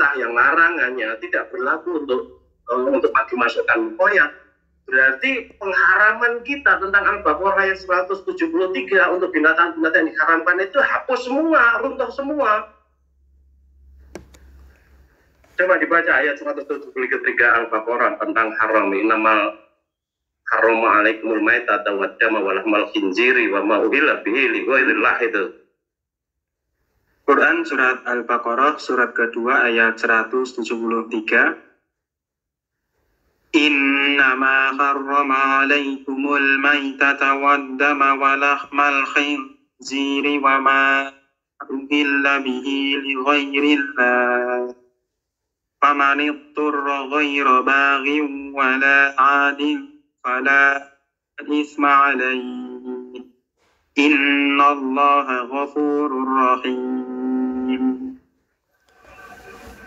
perintah yang larangannya tidak berlaku untuk dimasukkan mukoyat, berarti pengharaman kita tentang Al-Baqarah ayat 173 untuk binatang-binatang yang diharamkan itu hapus semua, runtuh semua. Coba dibaca ayat 173 Al-Baqarah tentang haram, innamal harrama alaikumul maitata wad dama wa lahmal khinziri wa ma uhilla bihi li ghairillah itu. Quran surat Al-Baqarah surat kedua ayat 173. Innama harrama alaikumul maitata wad dama wa lahmal khinziri wa ma uhilla bihi li ghairillah. Faman ittara ghaira baghin wa la 'adin fala isma alaihi. Innallaha ghafurur rahim.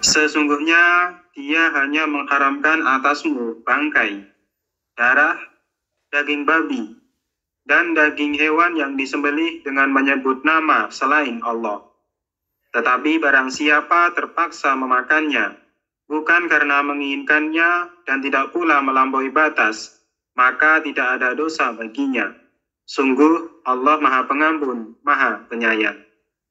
Sesungguhnya dia hanya mengharamkan atasmu bangkai, darah, daging babi, dan daging hewan yang disembelih dengan menyebut nama selain Allah. Tetapi barang siapa terpaksa memakannya, bukan karena menginginkannya dan tidak pula melampaui batas, maka tidak ada dosa baginya. Sungguh Allah Maha Pengampun, Maha Penyayang.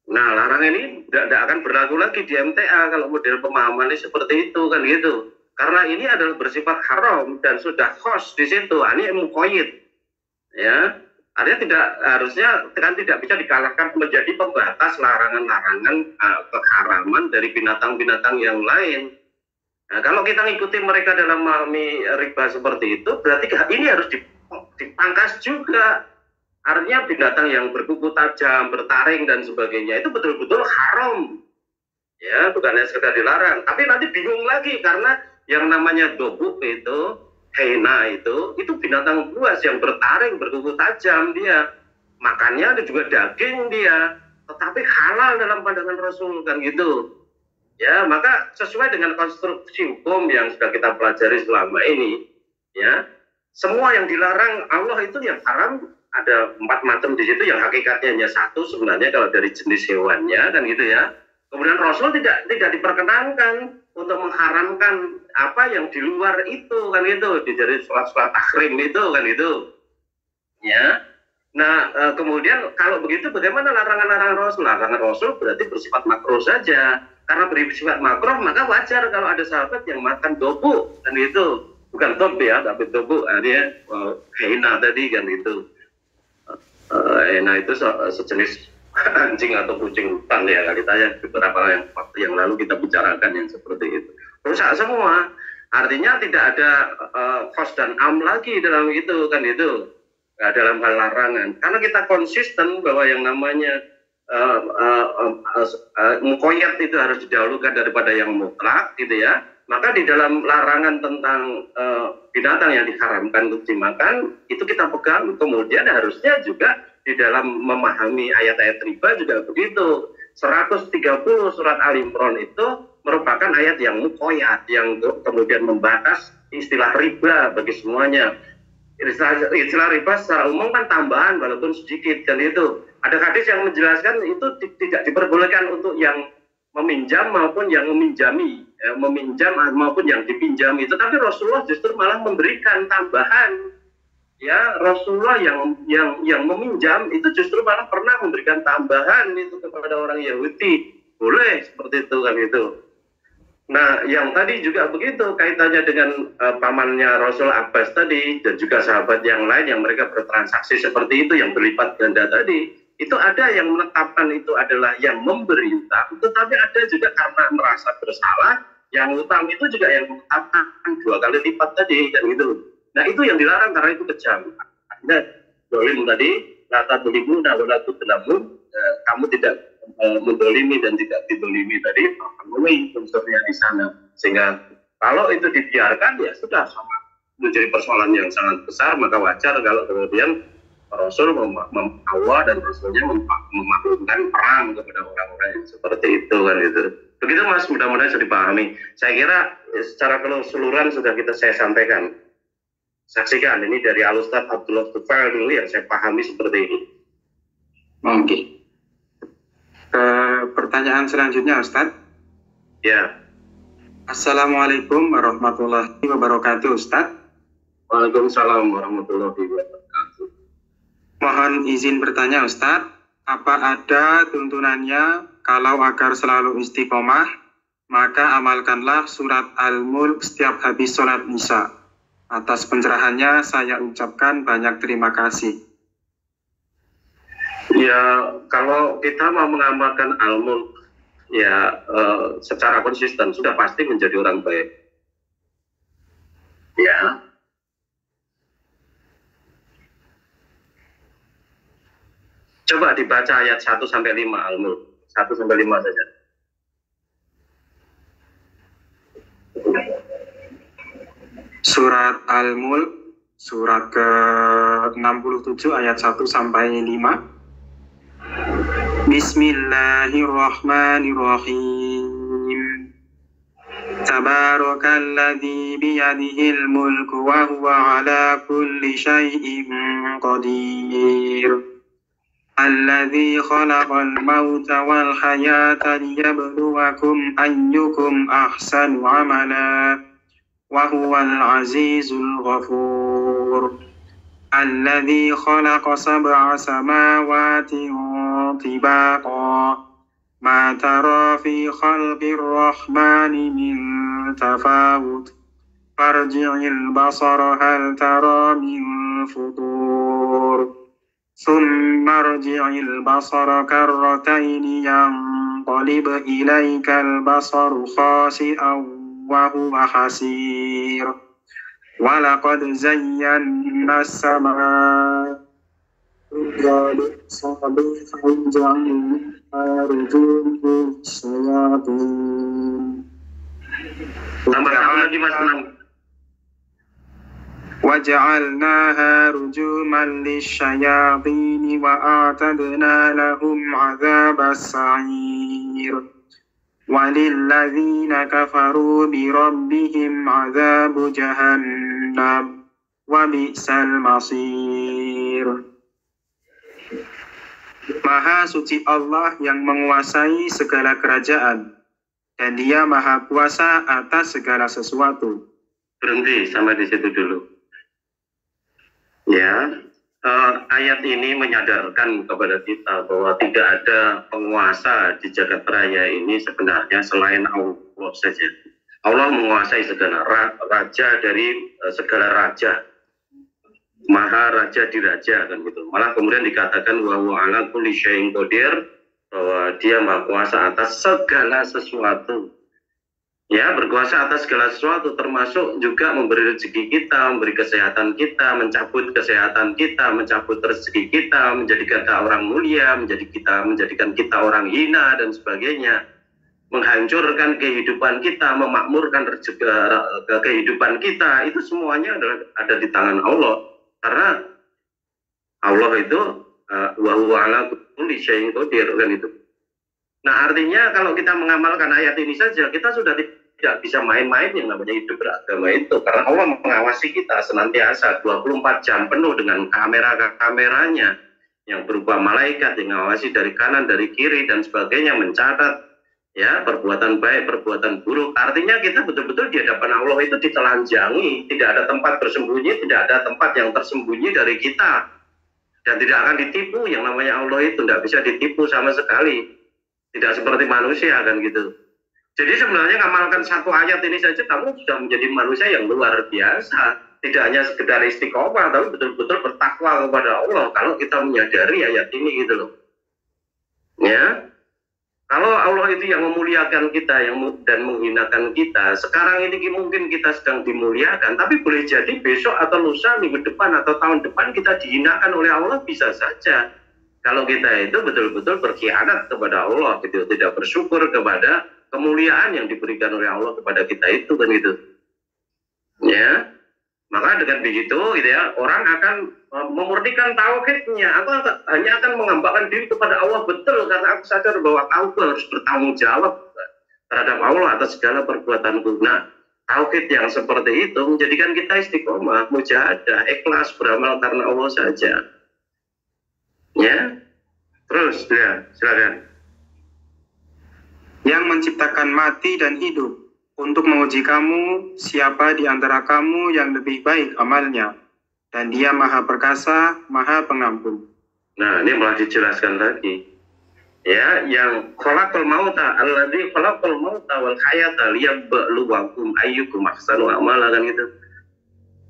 Nah, larangan ini tidak akan berlaku lagi di MTA kalau model pemahamannya seperti itu kan gitu. Karena ini adalah bersifat haram dan sudah khos di situ. Ini muqayyid. Ya, artinya tidak bisa dikalahkan menjadi pembatas larangan-larangan keharaman dari binatang-binatang yang lain. Nah, kalau kita ngikuti mereka dalam memahami riba seperti itu, berarti ini harus dipangkas juga. Artinya binatang yang berkuku tajam, bertaring dan sebagainya itu betul-betul haram. Ya, bukannya sekedar dilarang, tapi nanti bingung lagi karena yang namanya dobuk itu, hyena itu binatang buas yang bertaring, berkuku tajam dia. Makannya ada juga daging dia, tetapi halal dalam pandangan Rasul kan gitu. Ya, maka sesuai dengan konstruksi hukum yang sudah kita pelajari selama ini, ya, semua yang dilarang Allah itu yang haram ada 4 macam di situ, yang hakikatnya hanya satu sebenarnya kalau dari jenis hewannya kan gitu ya. Kemudian Rasul tidak diperkenankan untuk mengharamkan apa yang di luar itu kan gitu, dari sholat tahrim itu kan gitu. Ya. Nah, kemudian kalau begitu bagaimana larangan-larangan Rasul? Larangan Rasul berarti bersifat makruh saja. Karena bersifat makruh maka wajar kalau ada sahabat yang makan dobu kan gitu. Bukan dob ya, tapi dobu artinya hyena tadi kan gitu. Hyena itu sejenis anjing atau kucing hutan ya, kali tanya beberapa waktu yang lalu kita bicarakan yang seperti itu. Rusak semua. Artinya tidak ada khos dan am lagi dalam itu kan itu. Dalam hal larangan. Karena kita konsisten bahwa yang namanya muqayyad itu harus didahulukan daripada yang mutlak gitu ya. Maka di dalam larangan tentang binatang yang diharamkan untuk dimakan itu kita pegang, kemudian harusnya juga di dalam memahami ayat-ayat riba juga begitu. 130 surat Al-Imran itu merupakan ayat yang muqayyad, yang kemudian membahas istilah riba bagi semuanya. Istilah riba secara umum kan tambahan walaupun sedikit kan itu. Ada hadis yang menjelaskan itu tidak diperbolehkan untuk yang meminjam maupun yang meminjami, meminjam maupun yang dipinjami. Tetapi Rasulullah justru malah memberikan tambahan. Ya, Rasulullah yang meminjam itu justru malah pernah memberikan tambahan itu kepada orang Yahudi. Boleh seperti itu kan itu. Nah, yang tadi juga begitu kaitannya dengan pamannya Rasul Abbas tadi dan juga sahabat yang lain yang mereka bertransaksi seperti itu yang berlipat ganda tadi. Itu ada yang menetapkan itu adalah yang memberi utang, tetapi ada juga karena merasa bersalah, yang utang itu juga yang menetapkan 2 kali lipat tadi kan gitu. Nah, itu yang dilarang karena itu kejam. Artinya dolim tadi, lata dolimu, nawalatu delamu, kamu tidak mendolimi dan tidak didolimi tadi, memenuhi unsurnya di sana. Sehingga kalau itu dibiarkan ya sudah sama menjadi persoalan yang sangat besar, maka wajar kalau kemudian Rasul Allah dan Rasulnya memaklumkan perang kepada orang-orang yang seperti itu kan gitu. Begitu Mas, mudah-mudahan sudah dipahami. Saya kira secara keseluruhan sudah saya sampaikan. Saksikan ini dari Al-Ustaz Abdullah Tufail dulu yang saya pahami seperti ini. Oke. Pertanyaan selanjutnya Ustaz. Ya. Assalamualaikum warahmatullahi wabarakatuh, Ustadz. Waalaikumsalam warahmatullahi wabarakatuh. Mohon izin bertanya, Ustadz. Apa ada tuntunannya kalau agar selalu istiqomah, maka amalkanlah surat Al-Mulk setiap habis sholat Isya. Atas pencerahannya saya ucapkan banyak terima kasih. Ya, kalau kita mau mengamalkan Al-Mulk ya secara konsisten sudah pasti menjadi orang baik. Ya. Coba dibaca ayat 1 sampai 5 Al-Mulk. 1 sampai 5 saja. Surat Al-Mulk, surat ke-67 ayat 1 sampai 5. Bismillahirrahmanirrahim. Tabarakalladzi biyadihil mulku wa huwa ala kulli syai'in qadir. Alladzi khalaqal mauta wal hayata liyabluwakum ayyukum ahsanu amala wa huwal azizul ghafur. Alladzi khalaqa sab'a samawati tibaqa ma tara fi khalqir rahmani min tafawut farji'il basara hal tara min futur. ثم ارجع البصر كرتين ينقلب إليك البصر خاسئا وهو حسير ولقد زينا السماء بمصابيح وجعلناها رجوما للشياطين وجعلناها رجوما للشياطين وأعتدنا لهم عذاب السعير وللذين كفروا بربهم عذاب جهنم وبئس المصير. Maha suci Allah yang menguasai segala kerajaan dan Dia maha kuasa atas segala sesuatu. Berhenti sampai di situ dulu. Ya, ayat ini menyadarkan kepada kita bahwa tidak ada penguasa di jagat raya ini sebenarnya selain Allah saja. Allah menguasai segala raja dari segala raja, maha raja di raja kan gitu. Malah kemudian dikatakan wa huwa ala kulli syai'in qadir, bahwa Dia maha kuasa atas segala sesuatu. Ya, berkuasa atas segala sesuatu, termasuk juga memberi rezeki kita, memberi kesehatan kita, mencabut kesehatan kita, mencabut rezeki kita, menjadikan kita orang mulia, menjadikan kita orang hina dan sebagainya, menghancurkan kehidupan kita, memakmurkan kehidupan kita, itu semuanya ada di tangan Allah. Karena Allah itu wa huwa ala kulli syai'in qadir kan itu. Nah, artinya kalau kita mengamalkan ayat ini saja, kita sudah tidak bisa main-main yang namanya hidup beragama itu, karena Allah mengawasi kita senantiasa 24 jam penuh dengan kamera-kameranya yang berupa malaikat yang mengawasi dari kanan, dari kiri dan sebagainya, mencatat ya perbuatan baik, perbuatan buruk. Artinya kita betul-betul di hadapan Allah itu ditelanjangi, tidak ada tempat bersembunyi, tidak ada tempat yang tersembunyi dari kita, dan tidak akan ditipu. Yang namanya Allah itu tidak bisa ditipu sama sekali, tidak seperti manusia kan gitu. Jadi sebenarnya ngamalkan satu ayat ini saja kamu sudah menjadi manusia yang luar biasa. Tidak hanya sekedar istiqomah, tapi betul-betul bertakwa kepada Allah. Kalau kita menyadari ayat ini gitu loh. Ya, kalau Allah itu yang memuliakan kita dan menghinakan kita, sekarang ini mungkin kita sedang dimuliakan, tapi boleh jadi besok atau lusa, minggu depan atau tahun depan kita dihinakan oleh Allah, bisa saja. Kalau kita itu betul-betul berkhianat kepada Allah, gitu, tidak bersyukur kepada kemuliaan yang diberikan oleh Allah kepada kita itu kan gitu. Ya, maka dengan begitu gitu ya, orang akan memurnikan tauhidnya. Aku hanya akan menghambakan diri kepada Allah betul, karena aku sadar bahwa aku harus bertanggung jawab terhadap Allah atas segala perbuatanku. Nah, tauhid yang seperti itu menjadikan kita istiqomah, mujahadah, ikhlas, beramal karena Allah saja. Ya, terus ya, silakan. Yang menciptakan mati dan hidup untuk menguji kamu siapa di antara kamu yang lebih baik amalnya, dan Dia Maha Perkasa, Maha Pengampun. Nah, ini malah dijelaskan lagi. Ya, yang khalaqal mauta alladzi khalaqal mauta wal hayata liyabluwakum ayyukum ahsanu amala, kan gitu.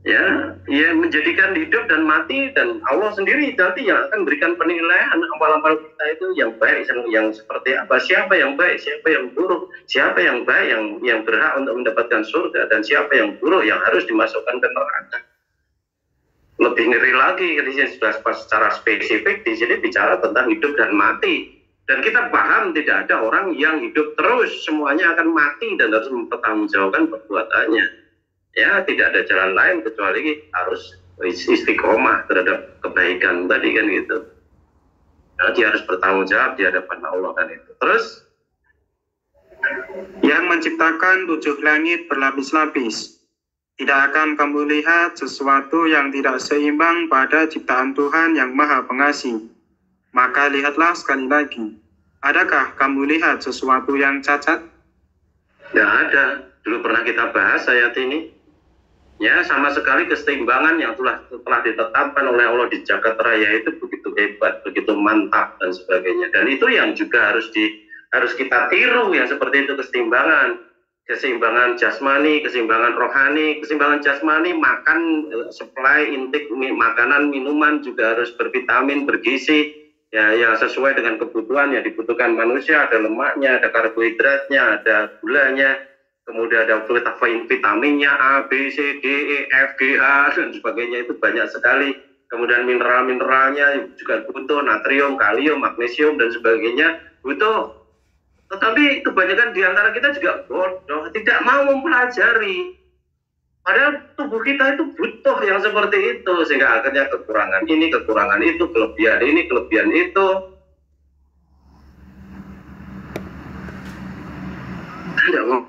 Ya, menjadikan hidup dan mati, dan Allah sendiri nanti yang akan berikan penilaian amal-amal kita itu yang baik, yang seperti apa, siapa yang baik, siapa yang buruk, siapa yang baik yang berhak untuk mendapatkan surga, dan siapa yang buruk yang harus dimasukkan ke neraka. Lebih ngeri lagi, di sini sudah secara spesifik di sini bicara tentang hidup dan mati. Dan kita paham tidak ada orang yang hidup terus, semuanya akan mati dan harus mempertanggungjawabkan perbuatannya. Ya, tidak ada jalan lain kecuali harus istiqomah terhadap kebaikan tadi, kan gitu. Nah, dia harus bertanggung jawab di hadapan Allah, kan itu. Terus, yang menciptakan 7 langit berlapis-lapis, tidak akan kamu lihat sesuatu yang tidak seimbang pada ciptaan Tuhan yang Maha Pengasih. Maka lihatlah sekali lagi, adakah kamu lihat sesuatu yang cacat? Tidak ada. Dulu pernah kita bahas ayat ini. Ya, sama sekali keseimbangan yang telah ditetapkan oleh Allah di jagat raya itu begitu hebat, begitu mantap dan sebagainya. Dan itu yang juga harus kita tiru, yang seperti itu keseimbangan jasmani, keseimbangan rohani. Keseimbangan jasmani, makan, supply, intake makanan, minuman juga harus bervitamin, bergizi. Ya, yang sesuai dengan kebutuhan yang dibutuhkan manusia, ada lemaknya, ada karbohidratnya, ada gulanya, kemudian ada vitaminnya A, B, C, D, E, F, G, H, dan sebagainya, itu banyak sekali. Kemudian mineral-mineralnya juga butuh, natrium, kalium, magnesium, dan sebagainya butuh. Tetapi kebanyakan di antara kita juga bodoh, tidak mau mempelajari. Padahal tubuh kita itu butuh yang seperti itu, sehingga akhirnya kekurangan ini, kekurangan itu, kelebihan ini, kelebihan itu. Tidak mau